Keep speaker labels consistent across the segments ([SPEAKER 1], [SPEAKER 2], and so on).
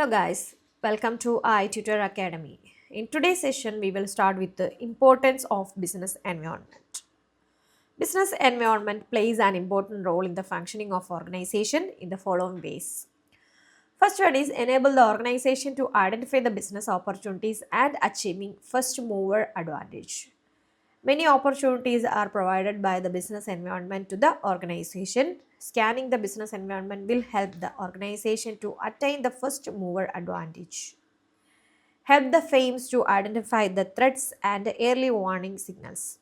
[SPEAKER 1] Hello guys, welcome to i-tutor Academy. In today's session, we will start with the importance of business environment. Business environment plays an important role in the functioning of organization in the following ways. First one is enable the organization to identify the business opportunities and achieving first mover advantage. Many opportunities are provided by the business environment to the organization. Scanning the business environment will help the organization to attain the first mover advantage. Help the firms to identify the threats and early warning signals.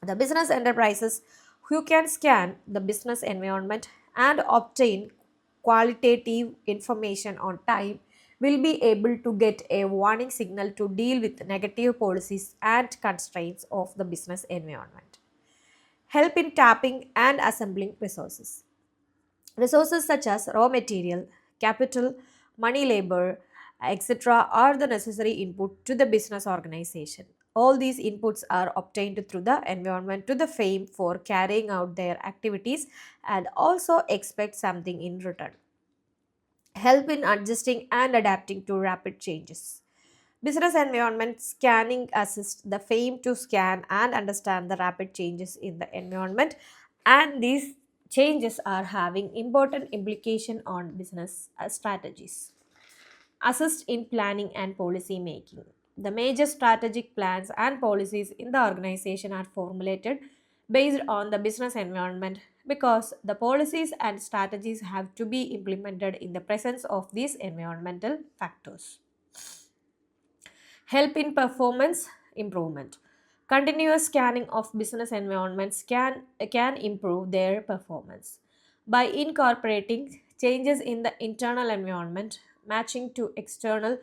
[SPEAKER 1] The business enterprises who can scan the business environment and obtain qualitative information on time will be able to get a warning signal to deal with negative policies and constraints of the business environment. Help in tapping and assembling resources. Resources such as raw material, capital, money, labor, etc., are the necessary input to the business organization. All these inputs are obtained through the environment to the firm for carrying out their activities and also expect something in return. Help in adjusting and adapting to rapid changes. Business environment scanning assists the firm to scan and understand the rapid changes in the environment, and these changes are having important implication on business strategies. Assist in planning and policy making. The major strategic plans and policies in the organization are formulated based on the business environment because the policies and strategies have to be implemented in the presence of these environmental factors. Help in performance improvement. Continuous scanning of business environments can improve their performance. By incorporating changes in the internal environment matching to external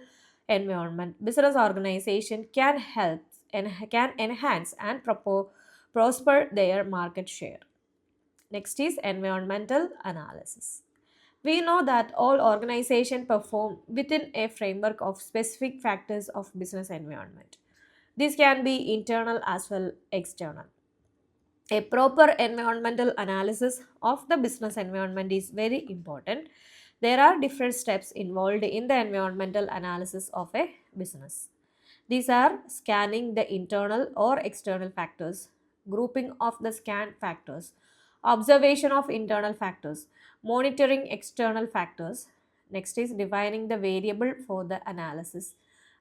[SPEAKER 1] environment, business organization can help and can enhance and prosper their market share. Next is environmental analysis. We know that all organizations perform within a framework of specific factors of business environment. This can be internal as well external. A proper environmental analysis of the business environment is very important. There are different steps involved in the environmental analysis of a business. These are scanning the internal or external factors, grouping of the scanned factors, observation of internal factors, monitoring external factors. Next is defining the variable for the analysis,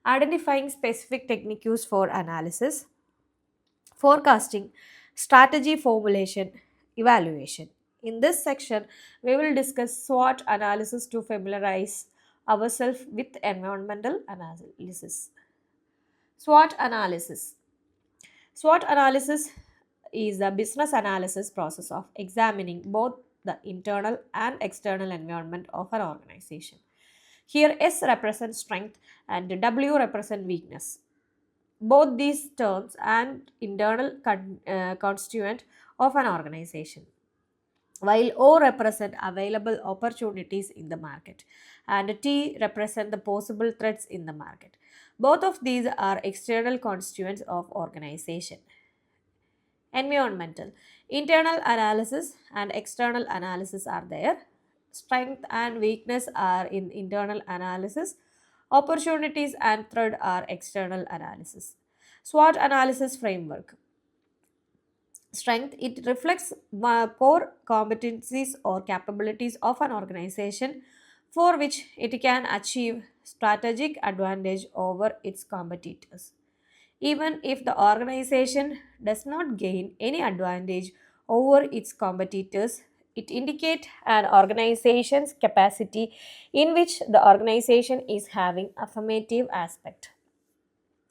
[SPEAKER 1] identifying specific techniques for analysis, forecasting, strategy formulation, evaluation. In this section, we will discuss SWOT analysis to familiarize ourselves with environmental analysis. SWOT analysis. SWOT analysis is the business analysis process of examining both the internal and external environment of an organization. Here S represents strength and W represents weakness. Both these terms and internal constituent of an organization, while O represent available opportunities in the market and T represent the possible threats in the market. Both of these are external constituents of organization. Environmental. Internal analysis and external analysis are there. Strength and weakness are in internal analysis. Opportunities and threat are external analysis. SWOT analysis framework. Strength, it reflects core competencies or capabilities of an organization for which it can achieve strategic advantage over its competitors. Even if the organization does not gain any advantage over its competitors, it indicates an organization's capacity in which the organization is having affirmative aspect.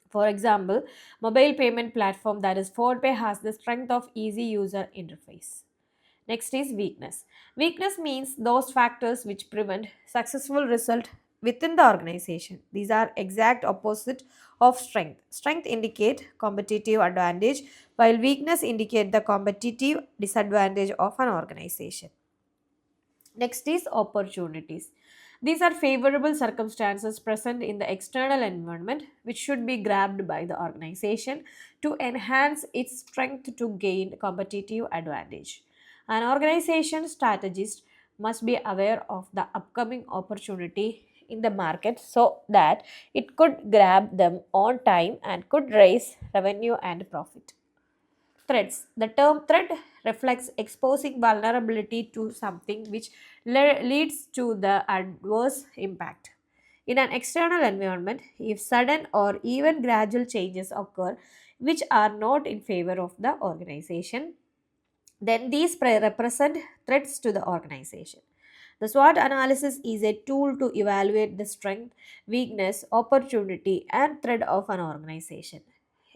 [SPEAKER 1] For example, mobile payment platform that is PhonePe has the strength of easy user interface. Next is weakness. Weakness means those factors which prevent successful result within the organization. These are exact opposite of strength. Strength indicate competitive advantage while weakness indicate the competitive disadvantage of an organization. Next is opportunities. These are favorable circumstances present in the external environment which should be grabbed by the organization to enhance its strength to gain competitive advantage. An organization strategist must be aware of the upcoming opportunity in the market so that it could grab them on time and could raise revenue and profit. Threats. The term threat reflects exposing vulnerability to something which leads to the adverse impact. In an external environment, if sudden or even gradual changes occur which are not in favor of the organization, then these represent threats to the organization. The SWOT analysis is a tool to evaluate the strength, weakness, opportunity, and threat of an organization.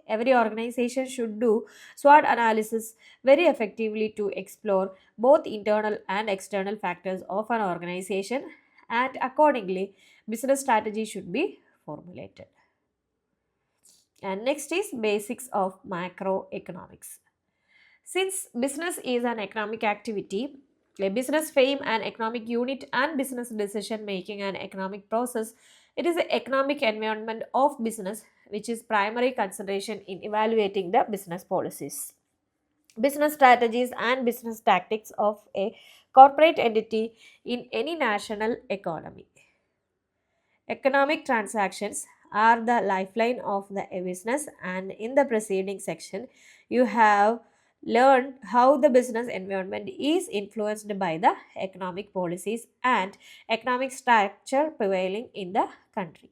[SPEAKER 1] Every organization should do SWOT analysis very effectively to explore both internal and external factors of an organization, and accordingly, business strategy should be formulated. And next is basics of macroeconomics. Since business is an economic activity, a business frame an economic unit and business decision making an economic process, it is the economic environment of business which is primary consideration in evaluating the business policies, business strategies and business tactics of a corporate entity in any national economy. Economic transactions are the lifeline of the business, and in the preceding section, you have learned how the business environment is influenced by the economic policies and economic structure prevailing in the country.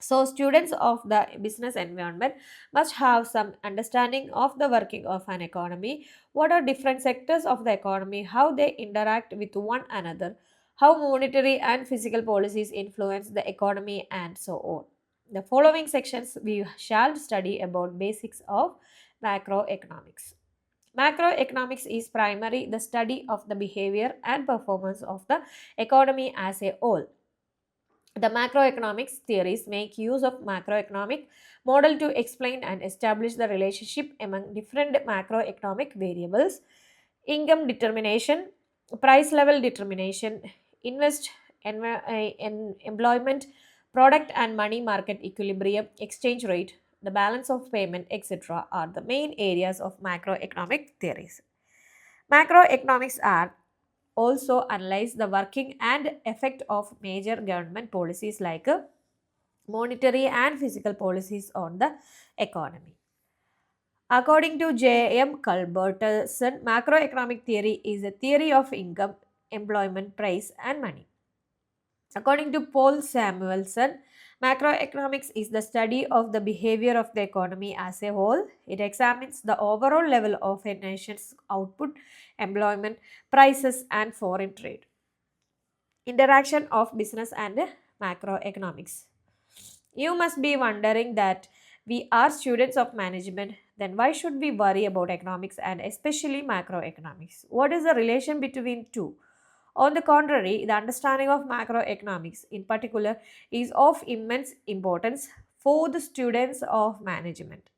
[SPEAKER 1] So, students of the business environment must have some understanding of the working of an economy, what are different sectors of the economy, how they interact with one another, how monetary and physical policies influence the economy, and so on. The following sections we shall study about basics of macroeconomics. Macroeconomics is primarily the study of the behavior and performance of the economy as a whole. The macroeconomics theories make use of macroeconomic model to explain and establish the relationship among different macroeconomic variables: income determination, price level determination, invest in employment, product and money market equilibrium, exchange rate, the balance of payment, etc. are the main areas of macroeconomic theories. Macroeconomics are also analyze the working and effect of major government policies like monetary and physical policies on the economy. According to J.M. Culbertson, macroeconomic theory is a theory of income, employment, price, and money. According to Paul Samuelson, macroeconomics is the study of the behavior of the economy as a whole. It examines the overall level of a nation's output, employment, prices, and foreign trade. Interaction of business and macroeconomics. You must be wondering that we are students of management, then why should we worry about economics and especially macroeconomics? What is the relation between two? On the contrary, the understanding of macroeconomics in particular is of immense importance for the students of management.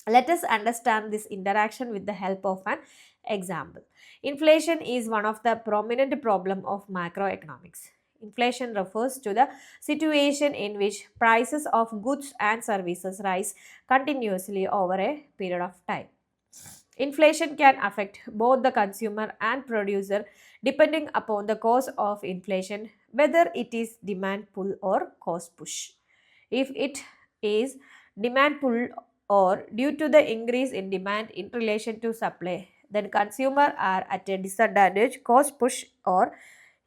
[SPEAKER 1] Let us understand this interaction with the help of an example. Inflation is one of the prominent problem of macroeconomics. Inflation refers to the situation in which prices of goods and services rise continuously over a period of time. Inflation can affect both the consumer and producer depending upon the cause of inflation, whether it is demand pull or cost push. If it is demand pull or due to the increase in demand in relation to supply, then consumer are at a disadvantage, cost push or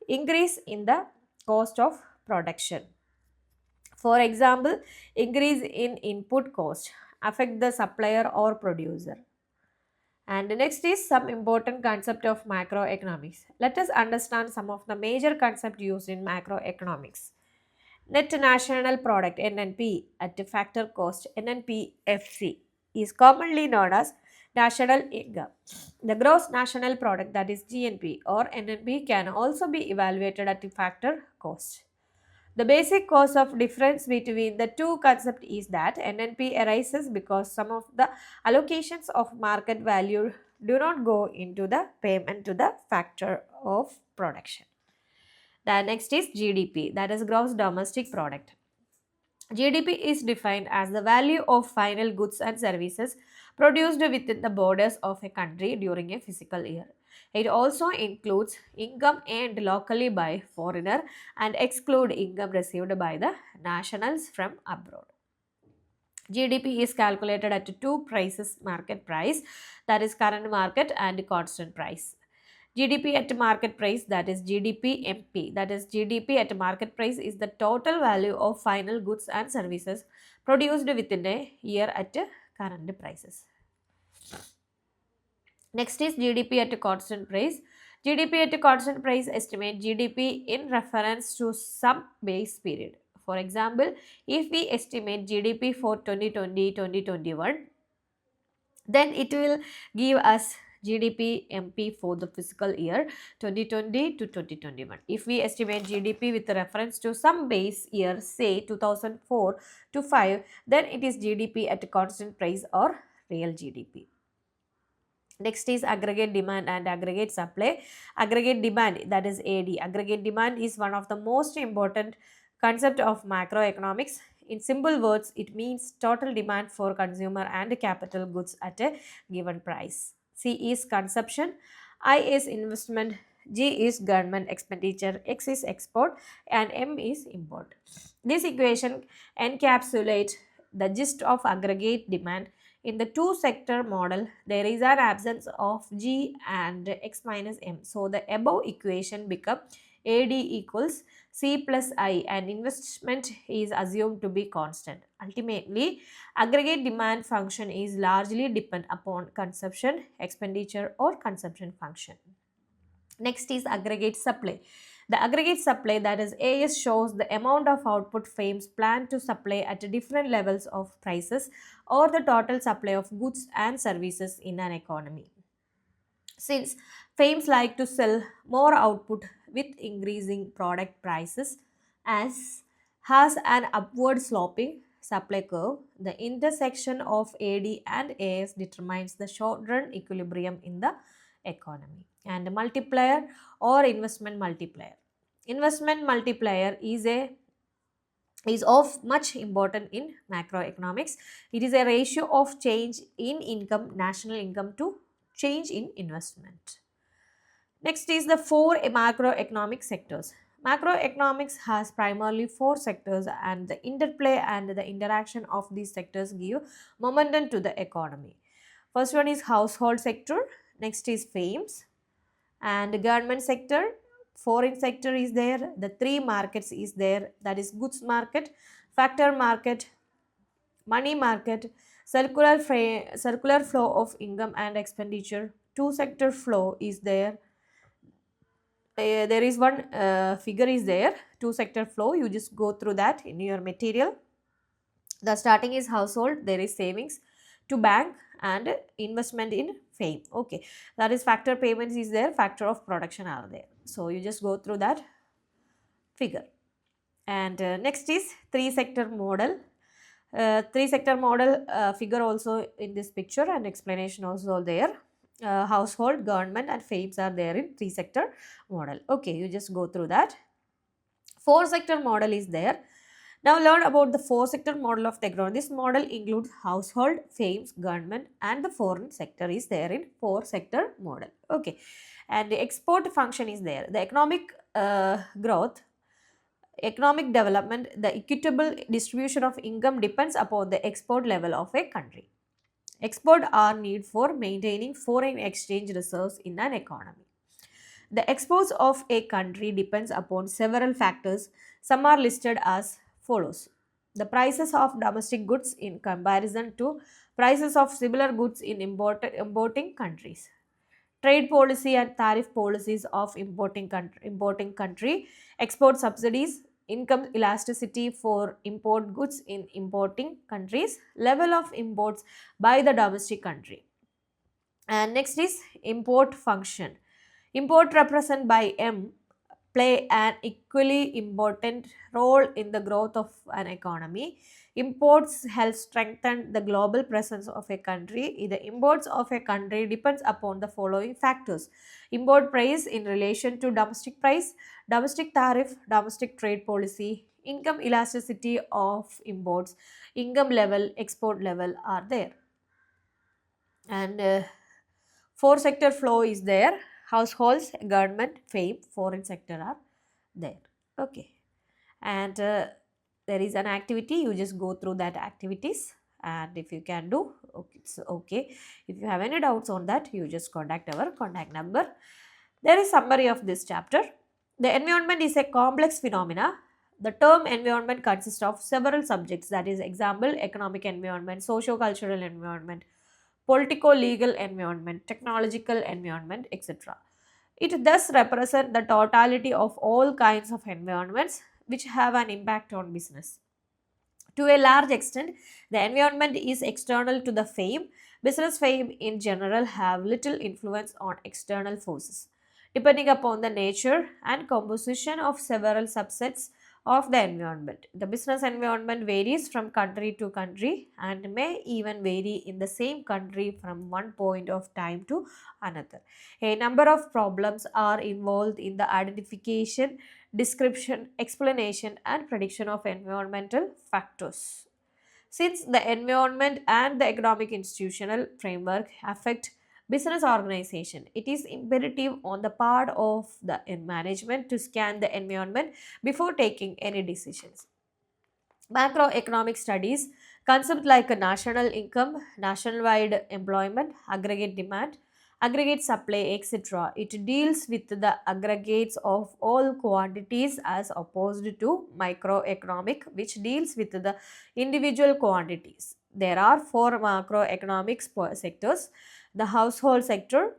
[SPEAKER 1] increase in the cost of production. For example, increase in input cost affect the supplier or producer. And next is some important concept of macroeconomics. Let us understand some of the major concepts used in macroeconomics. Net national product NNP at a factor cost NNPFC is commonly known as national income. The gross national product, that is GNP or NNP, can also be evaluated at a factor cost. The basic cause of difference between the two concepts is that NNP arises because some of the allocations of market value do not go into the payment to the factor of production. The next is GDP, that is gross domestic product. GDP is defined as the value of final goods and services produced within the borders of a country during a fiscal year. It also includes income earned locally by foreigner and exclude income received by the nationals from abroad. GDP is calculated at two prices: market price, that is current market, and constant price. GDP at market price, that is GDP-MP, that is GDP at market price is the total value of final goods and services produced within a year at current prices. Next is GDP at a constant price. GDP at a constant price estimate GDP in reference to some base period. For example, if we estimate GDP for 2020-2021, then it will give us GDP MP for the fiscal year 2020 to 2021. If we estimate GDP with reference to some base year, say 2004 to 5, then it is GDP at a constant price or real GDP. Next is aggregate demand and aggregate supply. Aggregate demand, that is AD. Aggregate demand is one of the most important concept of macroeconomics. In simple words, it means total demand for consumer and capital goods at a given price. C is consumption, I is investment, G is government expenditure, X is export, and M is import. This equation encapsulates the gist of aggregate demand. In the two sector model, there is an absence of G and X minus M. So the above equation become AD equals C plus I, and investment is assumed to be constant. Ultimately, aggregate demand function is largely depend upon consumption, expenditure, or consumption function. Next is aggregate supply. The aggregate supply, that is AS, shows the amount of output firms plan to supply at different levels of prices or the total supply of goods and services in an economy. Since firms like to sell more output with increasing product prices, as has an upward sloping supply curve, the intersection of AD and AS determines the short run equilibrium in the economy. And multiplier or investment multiplier. Investment multiplier is of much important in macroeconomics. It is a ratio of change in income, national income, to change in investment. Next is the four macroeconomic sectors. Macroeconomics has primarily four sectors, and the interplay and the interaction of these sectors give momentum to the economy. First one is household sector, next is firms, and government sector, foreign sector is there, the three markets is there, that is goods market, factor market, money market, circular flow of income and expenditure, two sector flow is there. There is one figure is there, two sector flow, you just go through that in your material. The starting is household, there is savings to bank and investment in fame. Okay, that is factor payments is there, factor of production are there. So you just go through that figure. And next is three sector model. Three sector model figure also in this picture, and explanation also there. Household, government, and fames are there in three sector model. Okay, you just go through that. Four sector model is there. Now learn about the four sector model of the economy. This model includes household, fames, government, and the foreign sector is there in four sector model. Okay, and the export function is there. The economic growth, economic development, the equitable distribution of income depends upon the export level of a country. Export are needed for maintaining foreign exchange reserves in an economy. The exports of a country depends upon several factors. Some are listed as follows. The prices of domestic goods in comparison to prices of similar goods in importing countries. Trade policy and tariff policies of importing country, export subsidies, income elasticity for import goods in importing countries, level of imports by the domestic country. And next is import function. Import represented by M play an equally important role in the growth of an economy. Imports help strengthen the global presence of a country. The imports of a country depends upon the following factors: import price in relation to domestic price, domestic tariff, domestic trade policy, income elasticity of imports, income level, export level are there. And four sector flow is there: households, government, fame, foreign sector are there. Okay, and there is an activity, you just go through that activities, and if you can do, okay, it's okay. If you have any doubts on that, you just contact our contact number. There is summary of this chapter. The environment is a complex phenomena. The term environment consists of several subjects, that is example economic environment, socio-cultural environment, politico-legal environment, technological environment, etc. It thus represents the totality of all kinds of environments which have an impact on business. To a large extent, the environment is external to the fame. Business fame in general have little influence on external forces, depending upon the nature and composition of several subsets of the environment. The business environment varies from country to country and may even vary in the same country from one point of time to another. A number of problems are involved in the identification, description, explanation, and prediction of environmental factors. Since the environment and the economic institutional framework affect business organization, it is imperative on the part of the management to scan the environment before taking any decisions. Macroeconomic studies, concepts like a national income, nationwide employment, aggregate demand, aggregate supply, etc. It deals with the aggregates of all quantities as opposed to microeconomic, which deals with the individual quantities. There are four macroeconomic sectors: the household sector,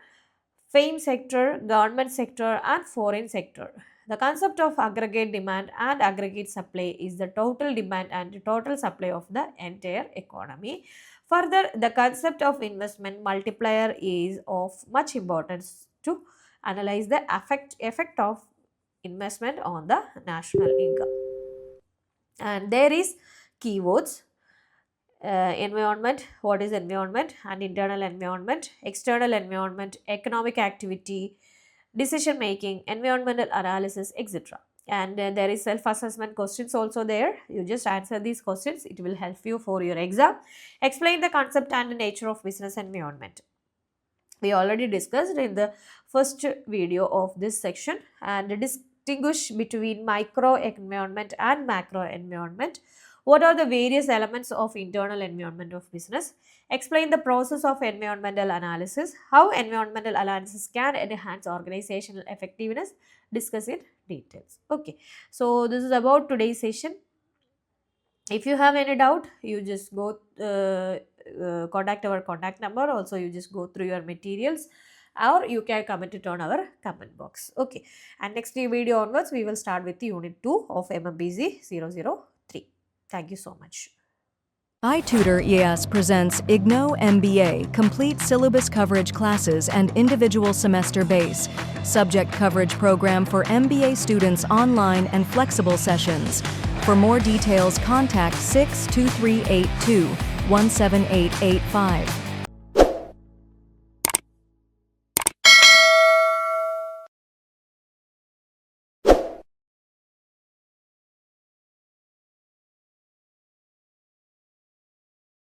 [SPEAKER 1] fame sector, government sector, and foreign sector. The concept of aggregate demand and aggregate supply is the total demand and total supply of the entire economy. Further, the concept of investment multiplier is of much importance to analyze the effect of investment on the national income. And there is keywords: environment, what is environment, and internal environment, external environment, economic activity, decision making, environmental analysis, etc. And there is self-assessment questions also there. You just answer these questions, it will help you for your exam. Explain the concept and nature of business environment. We already discussed in the first video of this section, and distinguish between micro environment and macro environment. What are the various elements of internal environment of business? Explain the process of environmental analysis, how environmental analysis can enhance organizational effectiveness, discuss in details. Okay, so this is about today's session. If you have any doubt, you just go contact our contact number. Also, you just go through your materials, or you can comment it on our comment box. Okay, and next video onwards, we will start with Unit 2 of MMPC-003. Thank you so much.
[SPEAKER 2] i-tutor ES presents IGNOU MBA, complete syllabus coverage classes and individual semester base, subject coverage program for MBA students online and flexible sessions. For more details, contact 62382 17885.